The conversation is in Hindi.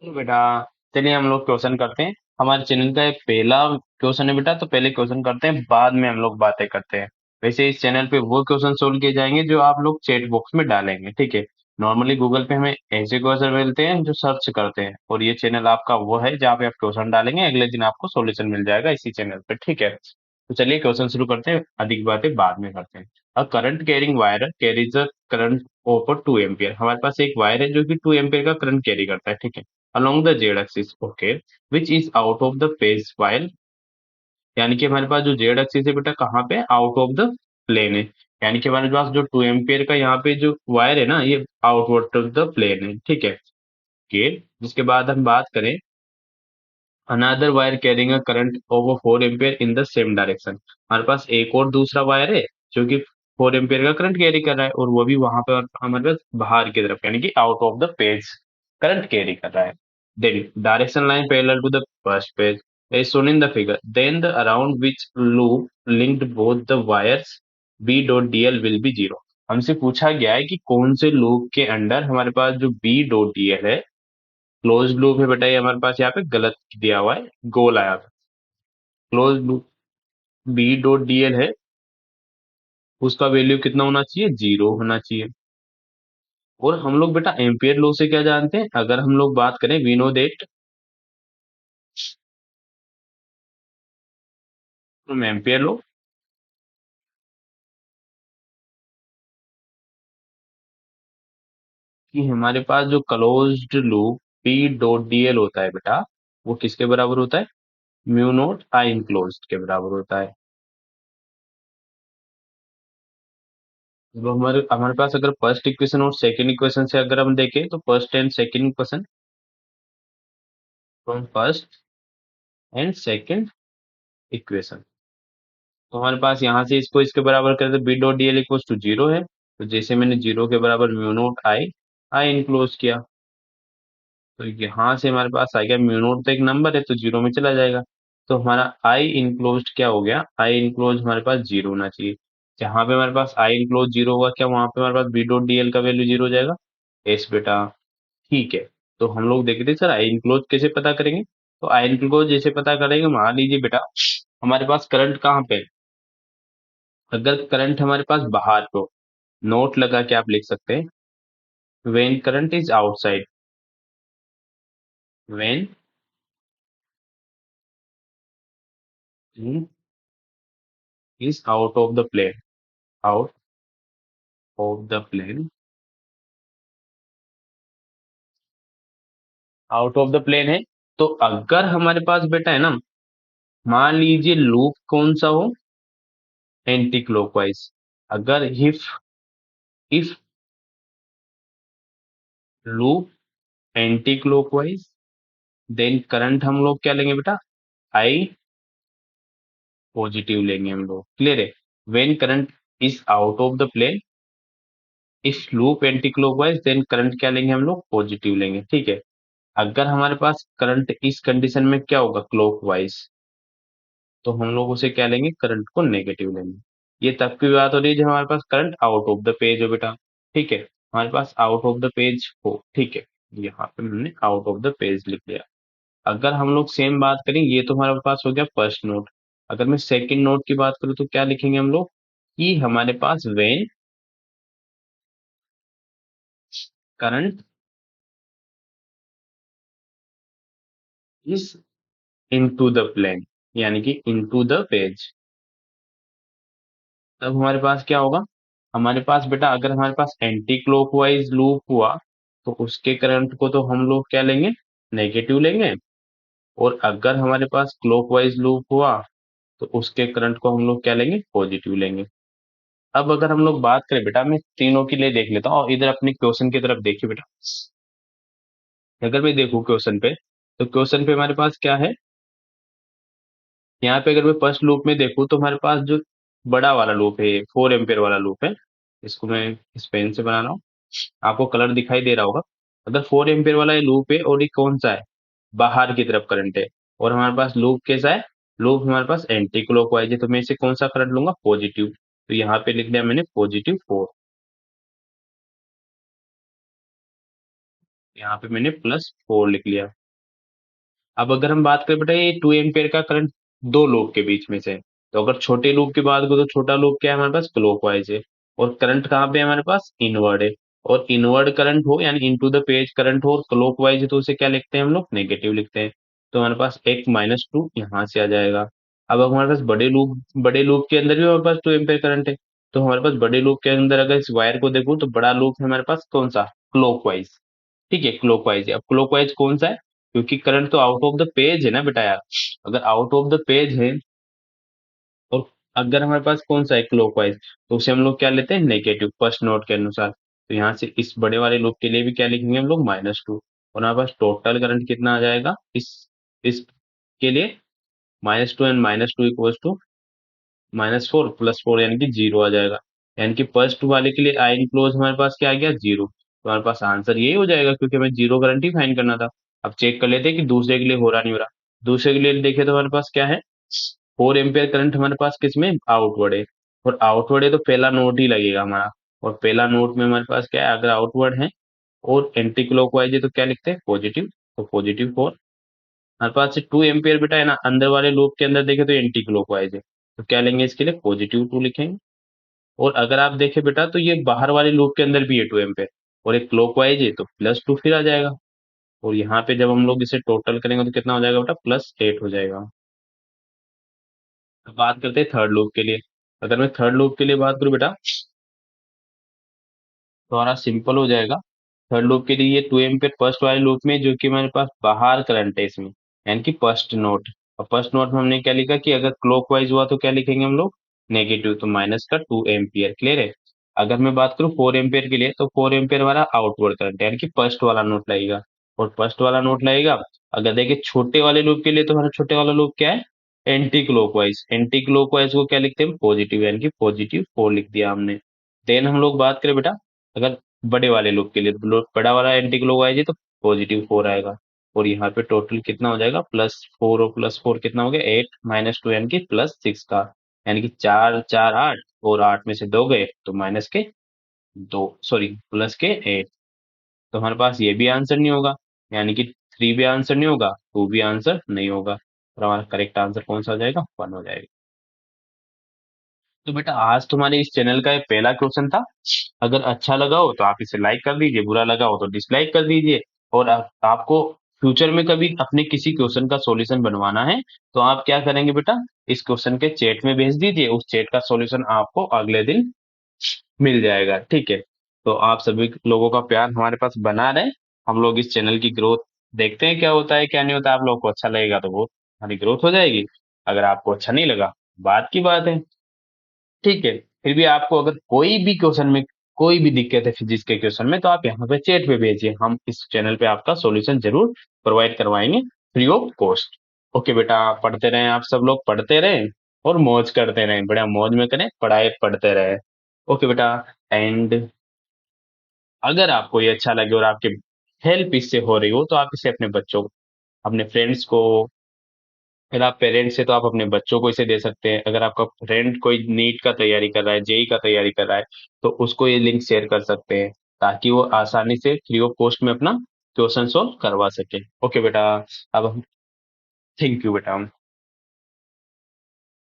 तो बेटा चलिए हम लोग क्वेश्चन करते हैं। हमारे चैनल का एक पहला क्वेश्चन है बेटा, तो पहले क्वेश्चन करते हैं, बाद में हम लोग बातें करते हैं। वैसे इस चैनल पे वो क्वेश्चन सोल्व किए जाएंगे जो आप लोग चैट बॉक्स में डालेंगे, ठीक है। नॉर्मली गूगल पे हमें ऐसे क्वेश्चन मिलते हैं जो सर्च करते हैं, और ये चैनल आपका वो है जहाँ पे आप क्वेश्चन डालेंगे, अगले दिन आपको सॉल्यूशन मिल जाएगा इसी चैनल पे, ठीक है। तो चलिए क्वेश्चन शुरू करते हैं, अधिक बातें बाद में करते हैं। A current carrying wire carries a current over 2 ampere. हमारे पास एक वायर है जो कि 2 एम्पियर का करंट कैरी करता है, ठीक है, along the z axis, okay, which is out of the phase while, यानी कि हमारे पास जो z एक्सिस है बेटा कहाँ पे, आउट ऑफ द प्लेन है। यानी कि हमारे पास जो 2 एम्पियर का यहाँ पे जो वायर है ना, ये आउटवर्ड ऑफ द प्लेन है, ठीक है। ओके, जिसके बाद हम बात करें, another wire carrying a current over 4 ampere in the same direction. हमारे पास एक और दूसरा वायर है जो कि 4 एम्पियर का करंट कैरी कर रहा है, और वो भी वहां पे हमारे पास बाहर की तरफ, यानी कि out of the page current carry कर रहा है। Then direction line parallel to the first page is shown in the figure, then the around which loop linked both the wires b dot dl will be 0। हमसे पूछा गया है कि कौन से लूप के अंडर हमारे पास जो b डॉट dl है, क्लोज लूप है बेटा, ये हमारे पास यहाँ पे गलत दिया हुआ है, गोल आया था। Close loop B dot DL है, उसका वैल्यू कितना होना चाहिए, 0 होना चाहिए। और हम लोग बेटा एम्पियर लॉ से क्या जानते हैं, अगर हम लोग बात करें, we know that from ampere law कि हमारे पास जो closed loop B dot DL होता है बेटा, वो किसके बराबर होता है, म्यू नॉट आई इनक्लोज्ड के बराबर होता है। तो हमारे हमारे पास अगर फर्स्ट इक्वेशन और सेकंड इक्वेशन से अगर हम देखें, तो first and second equation, from first and second equation, तो हमारे पास यहाँ से इसको इसके बराबर कर दे, B dot D L equal to 0 है, तो जैसे मैंने 0 के बराबर mu naught I I enclose किया, तो यहाँ से हमारे पास आ गया, म्यू नोट तो एक नंबर है तो 0 में चला जाएगा, तो हमारा आई इनक्लोज क्या हो गया, आई इनक्लोज हमारे पास 0 होना चाहिए। जहाँ पे हमारे पास आई इनक्लोज 0 होगा, क्या वहां पे हमारे पास बी डॉट डी एल का वैल्यू 0 हो जाएगा, एस बेटा, ठीक है। तो हम लोग देखते हैं सर आई इनक्लोज कैसे पता करेंगे, तो आई इनक्लोज जैसे पता करेंगे, मान लीजिए बेटा हमारे पास करंट कहाँ पे है? अगर करंट हमारे पास बाहर को, नोट लगा के आप लिख सकते हैं, when current is outside, when is out of the plane, out of the plane, out of the plane है। तो अगर हमारे पास बेटा है ना, मान लीजिए लूप कौन सा हो, एंटी क्लॉकवाइज, अगर if loop anti clockwise, then current हम लोग क्या लेंगे बेटा, आई पॉजिटिव लेंगे हम लोग, क्लियर है। When current is out of the plane, if loop anti clockwise, then current क्या लेंगे हम लोग, पॉजिटिव लेंगे, ठीक है। अगर हमारे पास करंट इस कंडीशन में क्या होगा, क्लॉकवाइज, तो हम लोग उसे क्या लेंगे, करंट को नेगेटिव लेंगे। ये तब की बात हो रही है जब हमारे पास current out of the page हो बेटा, ठीक है, हमारे पास आउट ऑफ द पेज हो, ठीक है। यहाँ पे हमने आउट ऑफ द पेज लिख लिया। अगर हम लोग सेम बात करें, ये तो हमारे पास हो गया फर्स्ट नोट। अगर मैं सेकंड नोट की बात करूँ तो क्या लिखेंगे हम लोग, कि हमारे पास when current is into the plane, यानी कि इनटू द पेज, तब हमारे पास क्या होगा, हमारे पास बेटा अगर हमारे पास एंटी क्लॉकवाइज लूप हुआ, तो उसके करंट को तो हम लोग क्या लेंगे, नेगेटिव लेंगे। और अगर हमारे पास क्लॉकवाइज लूप हुआ, तो उसके करंट को हम लोग क्या लेंगे, पॉजिटिव लेंगे। अब अगर हम लोग बात करें बेटा, मैं तीनों के लिए देख लेता हूँ, और इधर अपने क्वेश्चन की तरफ देखिए बेटा। अगर मैं देखूँ क्वेश्चन पे, तो क्वेश्चन पे हमारे पास क्या है, यहाँ पे अगर मैं फर्स्ट लूप में देखूँ, तो हमारे पास जो बड़ा वाला लूप है, 4 एम्पियर वाला लूप है, इसको मैं इस पेन से बना रहा हूँ, आपको कलर दिखाई दे रहा होगा। अगर 4 एम्पियर वाला ये लूप है, और ये कौन सा है, बाहर की तरफ करंट है, और हमारे पास लूप कैसा है, लूप हमारे पास एंटी क्लॉकवाइज है, तो मैं इसे कौन सा करंट लूंगा, पॉजिटिव, तो यहाँ पे लिख दिया मैंने पॉजिटिव 4। यहाँ पे मैंने +4 लिख लिया। अब अगर हम बात करें बेटा ये 2 एम्पियर का करंट दो लूप के बीच में से, तो अगर छोटे लूप की बात करो तो छोटा लूप क्या है हमारे पास, क्लॉकवाइज है। और करंट कहाँ पे है हमारे पास, इनवर्ड है। और इनवर्ड करंट हो यानी इनटू द पेज करंट हो और क्लॉकवाइज है तो उसे क्या लिखते हैं हम लोग, नेगेटिव लिखते हैं। तो हमारे पास एक -2 यहाँ से आ जाएगा। अब हमारे पास बड़े लूप के अंदर भी हमारे पास 2 एम्पियर करंट है। तो हमारे पास बड़े लूप के अंदर अगर इस वायर को देखूं तो बड़ा लूप है हमारे पास कौन सा, क्लॉकवाइज। ठीक है, क्लॉकवाइज है। अब क्लॉकवाइज कौन सा है, क्योंकि करंट तो आउट ऑफ द पेज है ना बेटा यार। अगर आउट ऑफ द पेज है और अगर हमारे पास कौन सा है क्लॉकवाइज, तो उसे हम लोग क्या लेते हैं, नेगेटिव, फर्स्ट नोट के अनुसार। तो यहाँ से इस बड़े वाले लूप के लिए भी क्या लिखेंगे हम लोग, -2। और हमारे पास टोटल करंट कितना आ जाएगा इस के लिए, -2 एंड -2 इक्वल्स टू -4 +4 यानी कि 0 आ जाएगा। यानी कि फर्स्ट वाले के लिए आई क्लोज हमारे पास क्या आ गया, 0। तो हमारे पास आंसर यही हो जाएगा क्योंकि हमें 0 करंट ही फाइंड करना था। अब चेक कर लेते हैं कि दूसरे के लिए हो रहा नहीं हो रहा। दूसरे के लिए देखे तो हमारे पास क्या है, 4 एम्पियर करंट हमारे पास किसमें, आउटवर्ड है। और आउटवर्ड है तो पहला नोट ही लगेगा हमारा। और पहला नोट में हमारे पास क्या है, अगर आउटवर्ड है और एंटी क्लॉकवाइज है तो क्या लिखते हैं, पॉजिटिव। तो +4। हमारे पास 2 एम्पियर बेटा है ना, अंदर वाले लूप के अंदर देखे तो एंटी क्लॉकवाइज है। तो क्या लेंगे इसके लिए, +2 लिखेंगे। और अगर आप देखें बेटा तो ये बाहर वाले लूप के अंदर भी है 2 एम्पियर और एक क्लॉकवाइज है तो +2 फिर आ जाएगा। और यहाँ पे जब हम लोग इसे टोटल करेंगे तो कितना हो जाएगा बेटा, +8 हो जाएगा। अब बात करते हैं थर्ड लूप के लिए। अगर मैं थर्ड लूप के लिए बात करूँ बेटा, तो हमारा सिंपल हो जाएगा। थर्ड लूप के लिए ये 2 एम्पियर फर्स्ट वाले लूप में जो कि हमारे पास बाहर करंट है इसमें, यानी कि फर्स्ट नोट। और फर्स्ट नोट में हमने क्या लिखा कि अगर क्लॉकवाइज हुआ तो क्या लिखेंगे हम लोग, नेगेटिव, तो माइनस का 2 एम्पियर, क्लियर है। अगर मैं बात करूँ 4 एम्पियर के लिए, तो 4 एम्पियर हमारा आउटवर्ड करंट है यानी कि फर्स्ट वाला नोट लगेगा। और फर्स्ट वाला नोट लगेगा। अगर देखिए छोटे वाले लूप के लिए तो हमारा छोटे वाला लूप क्या है, एंटी क्लॉकवाइज। एंटी क्लॉकवाइज को क्या लिखते हैं, पॉजिटिव, यानी कि +4 लिख दिया हमने। देन हम लोग बात करें बेटा, अगर बड़े वाले लूप के लिए, तो बड़ा वाला एंटी क्लॉकवाइज है तो +4 आएगा। और यहाँ पे टोटल कितना हो जाएगा, +4 और +4 कितना हो गया, 8 -2 यानी कि +6 का। यानी कि 4 4 8 और 8 में से 2 गए तो माइनस के 2, सॉरी प्लस के 8। तो हमारे पास ये भी आंसर नहीं होगा, यानी कि 3 भी आंसर नहीं होगा, 2 भी आंसर नहीं होगा। और हमारा करेक्ट आंसर कौन सा हो जाएगा, 1 हो जाएगा। तो बेटा आज तुम्हारे इस चैनल का ये पहला क्वेश्चन था। अगर अच्छा लगा हो तो आप इसे लाइक कर दीजिए, बुरा लगा हो तो डिसलाइक कर दीजिए। और आपको फ्यूचर में कभी अपने किसी क्वेश्चन का सॉल्यूशन बनवाना है तो आप क्या करेंगे बेटा, इस क्वेश्चन के चैट में भेज दीजिए, उस चैट का सॉल्यूशन आपको अगले दिन मिल जाएगा, ठीक है। तो आप सभी लोगों का प्यार हमारे पास बना रहे। हम लोग इस चैनल की ग्रोथ देखते हैं क्या होता है क्या नहीं होता। आप लोगों को अच्छा लगेगा तो वो हमारी ग्रोथ हो जाएगी। अगर आपको अच्छा नहीं लगा, बात की बात है, ठीक है। फिर भी आपको अगर कोई भी क्वेश्चन में कोई भी दिक्कत है फिजिक्स के क्वेश्चन में, तो आप यहाँ पे चैट पे भेजिए, हम इस चैनल पे आपका सॉल्यूशन जरूर प्रोवाइड करवाएंगे, फ्री ऑफ कॉस्ट। ओके बेटा, पढ़ते रहें, आप सब लोग पढ़ते रहें और मौज करते रहें, बड़ा मौज में करें, पढ़ाई पढ़ते रहे। ओके बेटा। एंड अगर आपको ये अच्छा लगे और आपके हेल्प इससे हो रही हो तो आप इसे अपने बच्चों, अपने फ्रेंड्स को, अगर आप पेरेंट्स हैं तो आप अपने बच्चों को इसे दे सकते हैं। अगर आपका फ्रेंड कोई नीट का तैयारी कर रहा है, जेई का तैयारी कर रहा है, तो उसको ये लिंक शेयर कर सकते हैं ताकि वो आसानी से फ्री ऑफ कॉस्ट में अपना क्वेश्चन सॉल्व करवा सके। ओके बेटा। अब थैंक यू बेटा।